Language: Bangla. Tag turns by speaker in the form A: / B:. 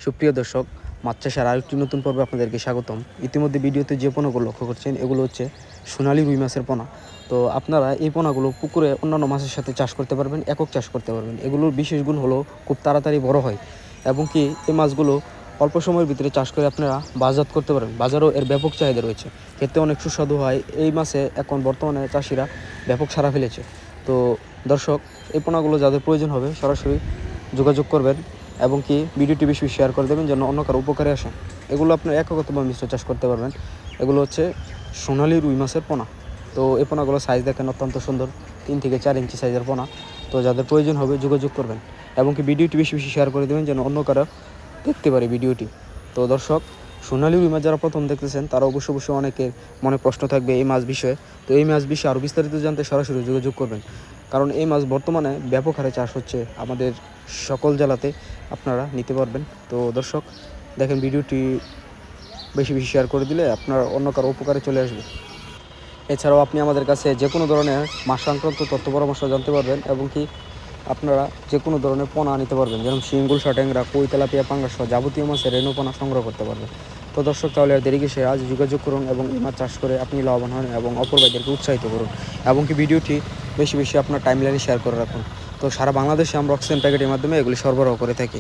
A: সুপ্রিয় দর্শক, মাছ চাষের আরেকটি নতুন পর্বে আপনাদেরকে স্বাগতম। ইতিমধ্যে ভিডিওতে যে পোনাগুলো লক্ষ্য করছেন এগুলো হচ্ছে সোনালী রুই মাছের পোনা। তো আপনারা এই পোনাগুলো পুকুরে অন্যান্য মাছের সাথে চাষ করতে পারবেন, একক চাষ করতে পারবেন। এগুলোর বিশেষ গুণ হলো খুব তাড়াতাড়ি বড় হয় এবং কি এই মাছগুলো অল্প সময়ের ভিতরে চাষ করে আপনারা বাজারজাত করতে পারবেন। বাজারেও এর ব্যাপক চাহিদা রয়েছে, খেতে অনেক সুস্বাদু হয়। এই মাছে এখন বর্তমানে চাষিরা ব্যাপক সাড়া ফেলেছে। তো দর্শক, এই পোনাগুলো যাদের প্রয়োজন হবে সরাসরি যোগাযোগ করবেন এবং কি ভিডিওটি বেশি শেয়ার করে দেবেন যেন অন্য কারো উপকারে আসে। এগুলো আপনার একগত বা মিশ্র চাষ করতে পারবেন। এগুলো হচ্ছে সোনালী রুই মাছের পোনা। তো এই পোনাগুলো সাইজ দেখেন অত্যন্ত সুন্দর, 3 থেকে 4 ইঞ্চি সাইজের পোনা। তো যাদের প্রয়োজন হবে যোগাযোগ করবেন এবং কি ভিডিওটি বেশি শেয়ার করে দেবেন যেন অন্য কারো দেখতে পারে ভিডিওটি। তো দর্শক, সোনালী রুই মাছ যারা প্রথম দেখতেছেন তারা অবশ্যই অনেকের মনে প্রশ্ন থাকবে এই মাছ বিষয়ে। তো এই মাছ বিষয়ে আরও বিস্তারিত জানতে সরাসরি যোগাযোগ করবেন, কারণ এই মাছ বর্তমানে ব্যাপক হারে চাষ হচ্ছে আমাদের সকল জেলাতে, আপনারা নিতে পারবেন। তো দর্শক দেখেন, ভিডিওটি বেশি শেয়ার করে দিলে আপনার অন্য কারো উপকারে চলে আসবে। এছাড়াও আপনি আমাদের কাছে যে কোনো ধরনের মাছ সংক্রান্ত তথ্য পরামর্শ জানতে পারবেন এবং কি আপনারা যে কোনো ধরনের পোনা নিতে পারবেন, যেমন শিঙ্গুল, ট্যাংরা, কই, তেলাপিয়া, পাঙ্গাস সহ যাবতীয় মাছের রেণু পোনা সংগ্রহ করতে পারবেন। তো দর্শক, তাহলে আর দেরি কিসের, আজ যোগাযোগ করুন এবং এই মাছ চাষ করে আপনি লাভবান হন এবং অপর ভাইদেরকে উৎসাহিত করুন এবং কি ভিডিওটি বেশি আপনার টাইমলাইনে শেয়ার করে রাখুন। তো সারা বাংলাদেশে আমরা অক্সিজেন প্যাকেটের মাধ্যমে এগুলি সরবরাহ করে থাকি।